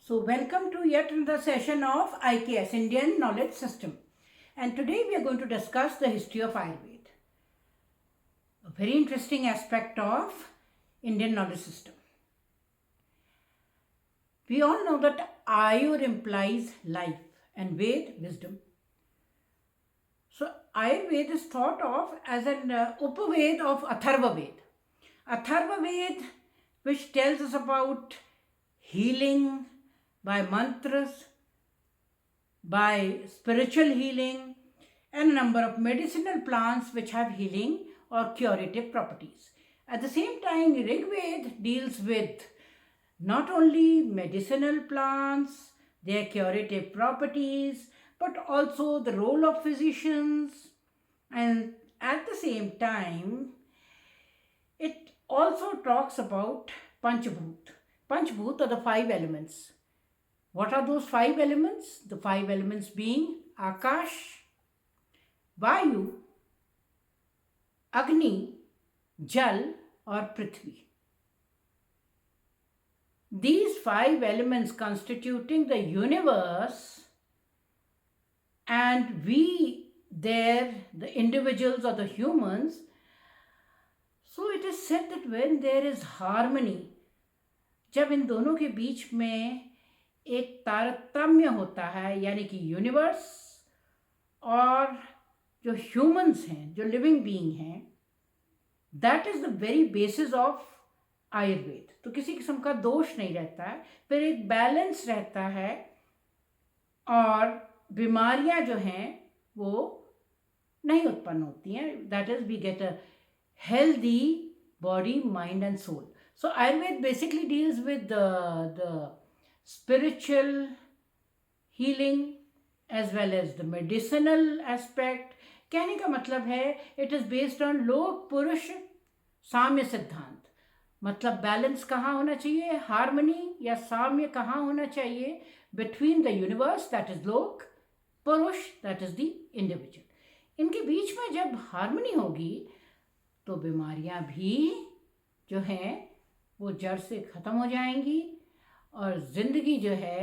So, welcome to yet another session of IKS, Indian Knowledge System. And today we are going to discuss the history of Ayurveda, a very interesting aspect of Indian knowledge system. We all know that Ayur implies life and Ved, wisdom. So, Ayurveda is thought of as an Upaved of Atharva Ved. Atharva Ved, which tells us about healing by mantras, by spiritual healing, and a number of medicinal plants which have healing or curative properties. At the same time, Rig Veda deals with not only medicinal plants, their curative properties, but also the role of physicians, and at the same time, it also talks about Panchabhut. Panchabhut are the five elements. What are those five elements? The five elements being Akash, Vayu, Agni, Jal or Prithvi. These five elements constituting the universe, and we there, the individuals or the humans. So it is said that when there is harmony, जब इन दोनों के बीच में एक तारतम्य होता है, यानी कि यूनिवर्स और जो ह्यूमंस हैं, जो लिविंग बीइंग हैं, that is the very basis of Ayurveda. तो किसी किस्म का दोष नहीं रहता है, फिर एक बैलेंस रहता है और बीमारियां जो हैं वो नहीं उत्पन्न होती हैं. That is we get a healthy body, mind and soul. So Ayurveda basically deals with the spiritual healing as well as the medicinal aspect. कहने का मतलब है it is based on लोक पुरुष साम्य सिद्धांत. मतलब बैलेंस कहाँ होना चाहिए, हार्मनी या साम्य कहाँ होना चाहिए between the universe, that is लोक, पुरुष, that is the individual. इनके बीच में जब हार्मनी होगी तो बीमारियां भी जो हैं वो जड़ से ख़त्म हो जाएंगी और ज़िंदगी जो है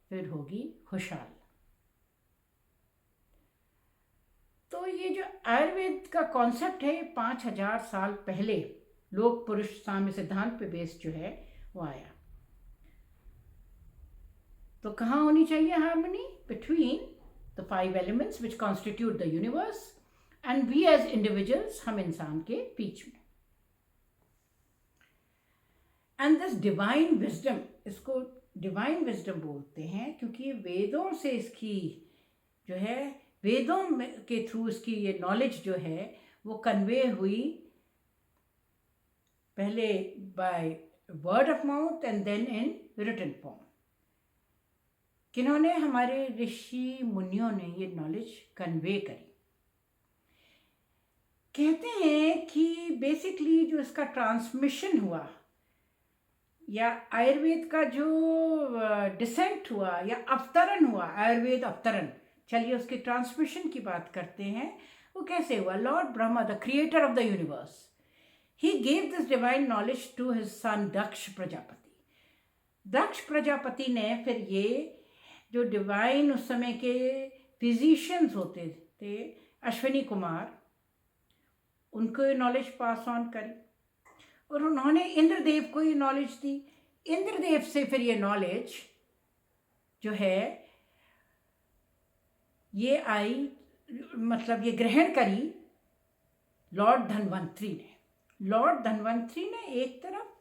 फिर होगी खुशहाल. तो ये जो आयुर्वेद का कॉन्सेप्ट है 5000 साल पहले लोक पुरुष साम्य सिद्धांत पे बेस्ड जो है वो आया. तो कहाँ होनी चाहिए harmony? Between the five elements which constitute the universe and we as individuals, हम इंसान के बीच में. एंड दिस डिवाइन विजडम, इसको डिवाइन विजडम बोलते हैं क्योंकि वेदों से इसकी जो है, वेदों के थ्रू इसकी ये नॉलेज जो है वो कन्वे हुई, पहले by word of mouth and then in written form. किन्होंने? हमारे ऋषि मुनियों ने ये नॉलेज कन्वे करी. कहते हैं कि बेसिकली जो इसका ट्रांसमिशन हुआ या आयुर्वेद का जो डिसेंट हुआ या अवतरण हुआ, आयुर्वेद अवतरण, चलिए उसके ट्रांसमिशन की बात करते हैं. वो कैसे हुआ? Lord Brahma, the creator of the universe, he gave this divine knowledge to his son Daksha Prajapati. Daksha Prajapati ने फिर ये जो डिवाइन उस समय के फिजिशियंस होते थे, अश्विनी कुमार, उनको ये नॉलेज पास ऑन करी और उन्होंने इंद्रदेव को ये नॉलेज दी. इंद्रदेव से फिर ये नॉलेज जो है ये आई, मतलब ये ग्रहण करी लॉर्ड धन्वंतरी ने. लॉर्ड धन्वंतरी ने एक तरफ,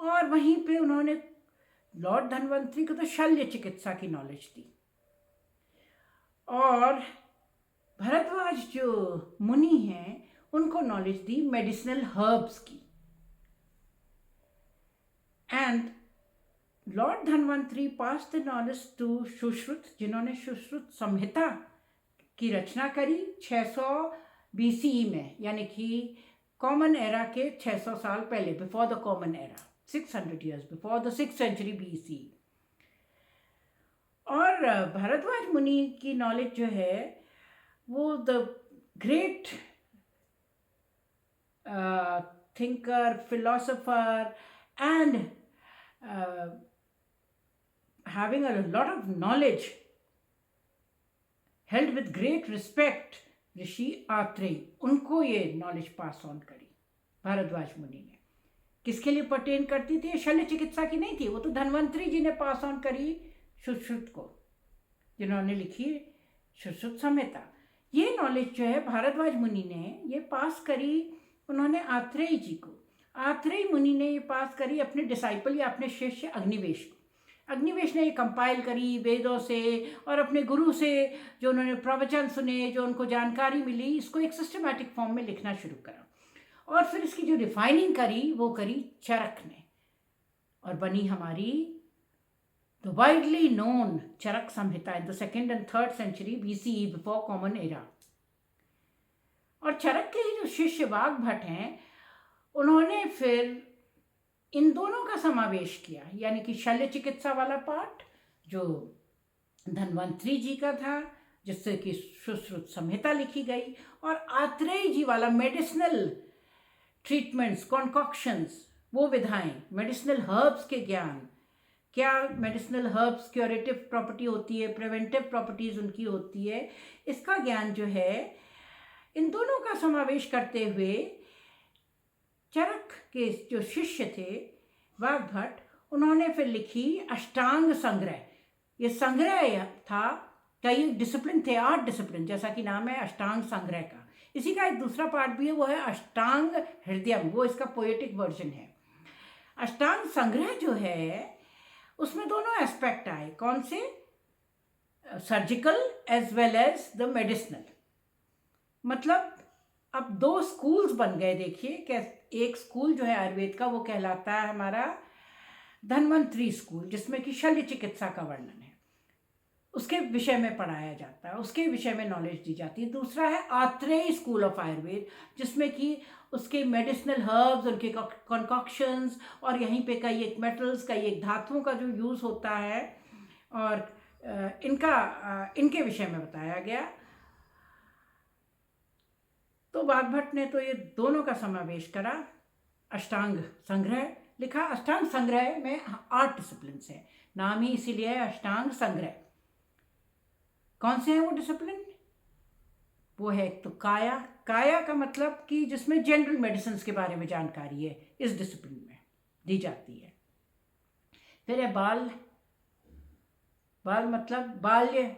और वहीं पे उन्होंने लॉर्ड धन्वंतरी को तो शल्य चिकित्सा की नॉलेज दी. और भरद्वाज जो मुनि हैं उनको नॉलेज दी मेडिसिनल हर्ब्स की. And Lord Dhanvantari passed the knowledge to Sushruta, जिन्होंने सुश्रुत संहिता की रचना करी 600 BCE में, यानी कि कॉमन एरा के 600 साल पहले, before the common era, 600 years before the 6th century BC. और भरद्वाज मुनि की नॉलेज जो है वो the great thinker, philosopher and having a lot of knowledge, held with great respect, ऋषि आत्रेय, उनको ये नॉलेज पास ऑन करी भारद्वाज मुनि ने। किसके लिए पर्टेन करती थी? शल्य चिकित्सा की नहीं थी, वो तो धन्वंतरी जी ने पास ऑन करी सुश्रुत को, जिन्होंने लिखी सुश्रुत संहिता। ये नॉलेज जो है भारद्वाज मुनि ने ये पास करी उन्होंने आत्रेय जी को। आत्रेय मुनि ने ये पास करी अपने डिसाइपल या अपने शिष्य अग्निवेश को। अग्निवेश ने ये कंपाइल करी वेदों से और अपने गुरु से जो उन्होंने प्रवचन सुने, जो उनको जानकारी मिली, इसको एक सिस्टमैटिक फॉर्म में लिखना शुरू करा। और फिर इसकी जो रिफाइनिंग करी वो करी चरक ने, और बनी हमारी the widely known Charaka Samhita in the 2nd and 3rd century BCE, before common era. और चरक के ही जो शिष्य वाग्भट हैं, उन्होंने फिर इन दोनों का समावेश किया, यानी कि शल्य चिकित्सा वाला पार्ट जो धन्वंतरी जी का था, जिससे कि सुश्रुत संहिता लिखी गई, और आत्रेय जी वाला मेडिसिनल ट्रीटमेंट्स, कॉन्कॉक्शंस, वो विधाएं, मेडिसिनल हर्ब्स के ज्ञान, क्या मेडिसिनल हर्ब्स क्यूरेटिव प्रॉपर्टी होती है, प्रिवेंटिव प्रॉपर्टीज उनकी होती है, इसका ज्ञान जो है, इन दोनों का समावेश करते हुए चरक के जो शिष्य थे वाग्भट, उन्होंने फिर लिखी अष्टांग संग्रह। ये संग्रह था, कई डिसिप्लिन थे, 8 डिसिप्लिन, जैसा कि नाम है अष्टांग संग्रह का। इसी का एक दूसरा पार्ट भी है, वो है अष्टांग हृदयम, वो इसका पोएटिक वर्जन है। अष्टांग संग्रह जो है उसमें दोनों एस्पेक्ट आए, कौन से? Surgical as well as the medicinal. मतलब अब 2 स्कूल्स बन गए। देखिए कैसे, एक स्कूल जो है आयुर्वेद का वो कहलाता है हमारा धन्वंतरी स्कूल, जिसमें कि शल्य चिकित्सा का वर्णन है, उसके विषय में पढ़ाया जाता है, उसके विषय में नॉलेज दी जाती है। दूसरा है आत्रेय स्कूल ऑफ आयुर्वेद, जिसमें कि उसके मेडिसिनल हर्ब्स, उनके कॉन्कॉक्शंस, और यहीं पे कई एक मेटल्स, कई एक धातुओं का जो यूज़ होता है, और इनके विषय में बताया गया। तो वाग्भट ने तो ये दोनों का समावेश करा, अष्टांग संग्रह लिखा। अष्टांग संग्रह में 8 डिसिप्लिन हैं, नाम ही इसीलिए है अष्टांग संग्रह। कौन से हैं वो डिसिप्लिन? वो है एक तो काया, काया का मतलब कि जिसमें जनरल मेडिसिन के बारे में जानकारी है, इस डिसिप्लिन में दी जाती है। फिर है बाल, बाल मतलब बाल्य,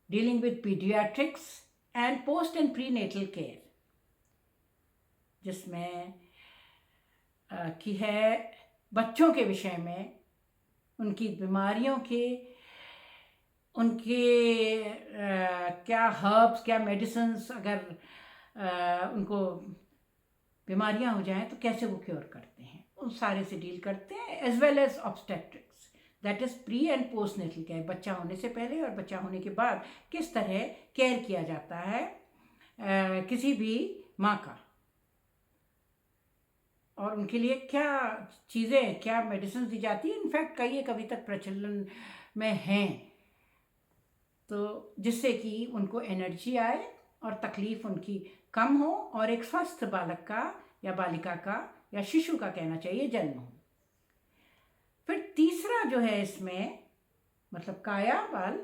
dealing with paediatrics and post and pre natal care, जिसमें की है बच्चों के विषय में, उनकी बीमारियों के, उनके क्या हर्ब्स, क्या मेडिसिन्स, अगर उनको बीमारियां हो जाएं तो कैसे वो क्योर करते हैं, उन सारे से डील करते हैं। As well as obstetrics, that is pre and post natal care, बच्चा होने से पहले और बच्चा होने के बाद किस तरह केयर किया जाता है किसी भी माँ का, और उनके लिए क्या चीज़ें, क्या मेडिसिन दी जाती है। इनफैक्ट कई एक अभी तक प्रचलन में हैं, तो जिससे कि उनको एनर्जी आए और तकलीफ उनकी कम हो, और एक स्वस्थ बालक का या बालिका का या शिशु का कहना चाहिए जन्म हो। फिर तीसरा जो है इसमें, मतलब काया, बाल,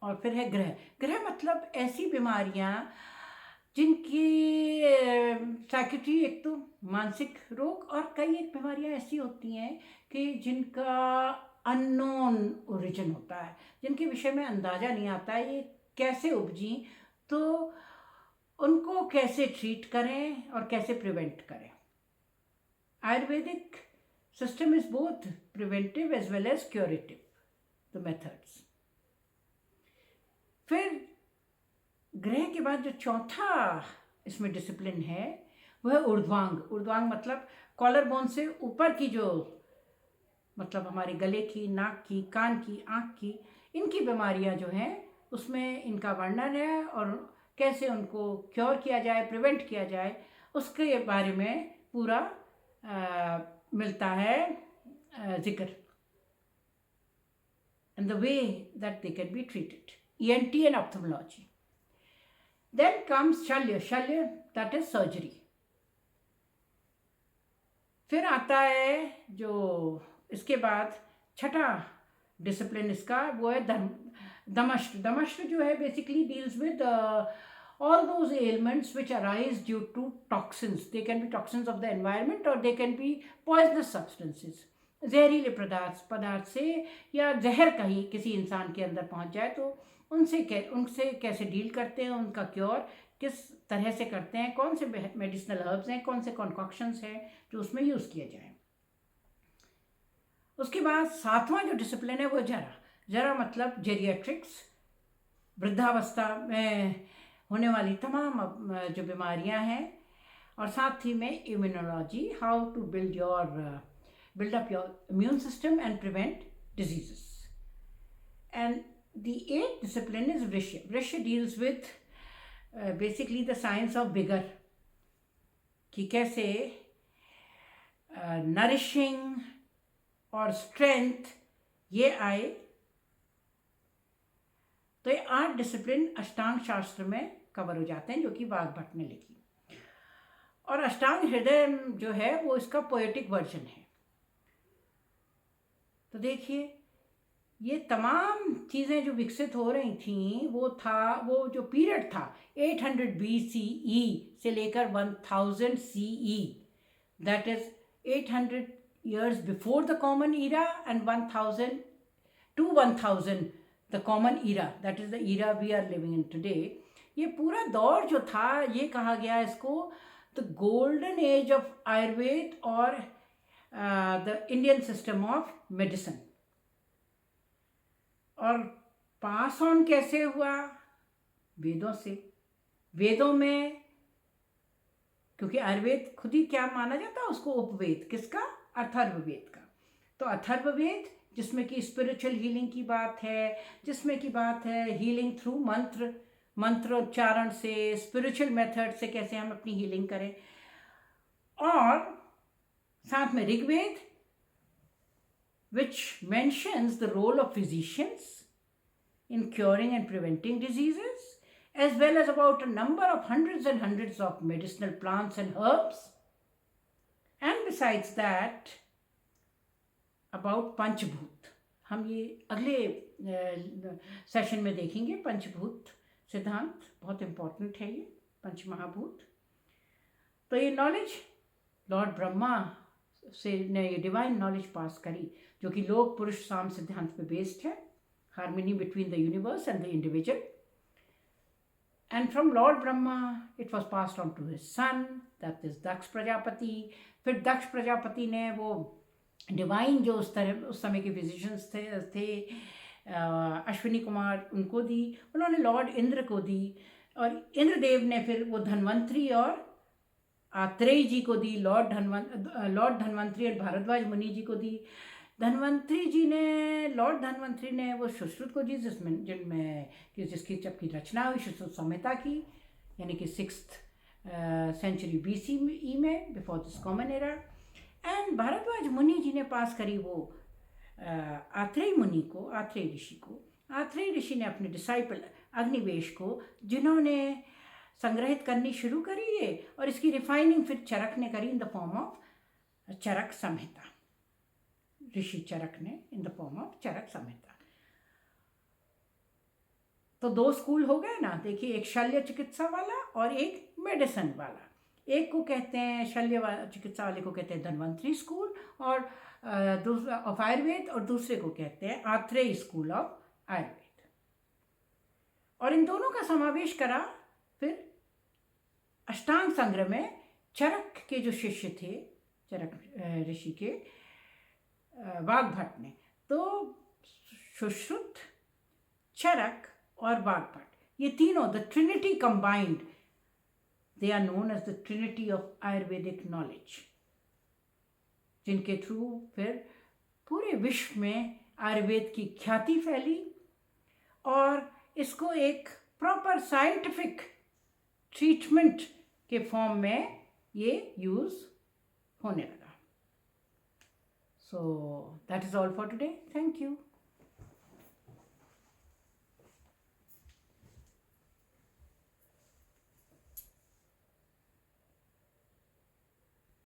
और फिर है ग्रह। ग्रह मतलब ऐसी बीमारियां जिनकी साइकेट्री, एक तो मानसिक रोग, और कई एक बीमारियां ऐसी होती हैं कि जिनका अननोन ओरिजिन होता है, जिनके विषय में अंदाज़ा नहीं आता है ये कैसे उपजी, तो उनको कैसे ट्रीट करें और कैसे प्रिवेंट करें। Ayurvedic system is both preventive as well as curative, the methods. फिर ग्रह के बाद जो चौथा इसमें डिसिप्लिन है वो है ऊर्ध्वांग। ऊर्ध्वांग मतलब कॉलर बोन से ऊपर की जो, मतलब हमारे गले की, नाक की, कान की, आँख की, इनकी बीमारियां जो हैं उसमें इनका वर्णन है, और कैसे उनको क्योर किया जाए, प्रिवेंट किया जाए, उसके बारे में पूरा मिलता है जिक्र, and the way that they can be treated, ENT and ophthalmology. Then comes Shalya. Shalya, that is surgery. फिर आता है जो इसके बाद छठा डिसिप्लिन इसका वो है दमश्क। दमश्क जो है basically deals with all those ailments which arise due to toxins. They can be toxins of the environment or they can be poisonous substances. जहरीले पदार्थ से या जहर कहीं किसी इंसान के अंदर पहुंच जाए तो उनसे कैसे डील करते हैं, उनका क्योर किस तरह से करते हैं, कौन से मेडिसिनल हर्ब्स हैं, कौन से कॉन्कॉक्शंस हैं जो उसमें यूज़ किए जाएं। उसके बाद 7वां जो डिसिप्लिन है वो जरा मतलब जेरियाट्रिक्स, वृद्धावस्था में होने वाली तमाम जो बीमारियां हैं, और साथ ही में immunology, how to build up your immune system and prevent diseases. And the 8th discipline is vrishya. Vrishya deals with basically the science of vigour, कि कैसे नरिशिंग और स्ट्रेंथ ये आए। तो ये 8 डिसिप्लिन अष्टांग शास्त्र में कवर हो जाते हैं जो कि वाग्भट ने लिखी। और अष्टांग हृदय जो है वो इसका पोएटिक वर्जन है। तो देखिए ये तमाम चीज़ें जो विकसित हो रही थीं वो जो पीरियड था 800 BCE से लेकर 1000 CE, that is 800 years before the common era and 1000 to 1000 the common era, that is the era we are living in today. ये पूरा दौर जो था ये कहा गया इसको the golden age of Ayurveda और the Indian system of medicine. और पास ऑन कैसे हुआ? वेदों से। वेदों में, क्योंकि आयुर्वेद खुद ही क्या माना जाता है उसको, उपवेद। किसका? अथर्ववेद का। तो अथर्ववेद जिसमें कि स्पिरिचुअल हीलिंग की बात है, जिसमें की बात है हीलिंग थ्रू मंत्रोच्चारण से, स्पिरिचुअल मेथड से कैसे हम अपनी हीलिंग करें। और साथ में Rigveda which mentions the role of physicians in curing and preventing diseases, as well as about a number of hundreds and hundreds of medicinal plants and herbs. And besides that, about पंचभूत। हम ये अगले session में देखेंगे। पंचभूत सिद्धांत बहुत important है, ये पंचमहाभूत। तो ये नॉलेज लॉर्ड ब्रह्मा से ने ये डिवाइन नॉलेज पास करी जो कि लोक पुरुष साम सिद्धांत पे बेस्ड है, harmony between the universe and the individual. And from Lord Brahma it was passed on to his son, that is Daksha Prajapati. फिर दक्ष प्रजापति ने वो डिवाइन जो उस समय के फिजिशियंस थे अश्विनी कुमार, उनको दी। उन्होंने लॉर्ड इंद्र को दी, और इंद्रदेव ने फिर वो धन्वंतरी और आत्रेय जी को दी। लॉर्ड धन्वंतरी और भारद्वाज मुनि जी को दी। लॉर्ड धन्वंतरी ने वो सुश्रुत को दी, जिसकी जबकि रचना हुई सुश्रुत संहिता की, यानी कि 6th century BCE में, before this common era. And Bharadwaj मुनि जी ने पास करी वो आत्रेय मुनि को, आत्रेय ऋषि को। आत्रेय ऋषि ने अपने डिसाइपल अग्निवेश को, जिन्होंने संग्रहित करनी शुरू करी है, और इसकी रिफाइनिंग फिर चरक ने करी इन द फॉर्म ऑफ चरक संहिता। ऋषि चरक ने इन द फॉर्म ऑफ चरक संहिता। तो 2 स्कूल हो गए ना, देखिए, एक शल्य चिकित्सा वाला और एक मेडिसिन वाला। एक को कहते हैं शल्य चिकित्सा वाले को कहते हैं धन्वंतरी स्कूल और दूसरा ऑफ आयुर्वेद, और दूसरे को कहते हैं आत्रेय स्कूल ऑफ आयुर्वेद। और इन दोनों का समावेश करा फिर अष्टांग संग्रह में चरक के जो शिष्य थे, चरक ऋषि के वाग्भट ने। तो सुश्रुत, चरक और वाग्भट, ये तीनों, the trinity combined, they are known as the trinity of Ayurvedic knowledge, जिनके थ्रू फिर पूरे विश्व में आयुर्वेद की ख्याति फैली और इसको एक प्रॉपर साइंटिफिक ट्रीटमेंट के फॉर्म में ये यूज़ होने लगा। So that is all for today. Thank you.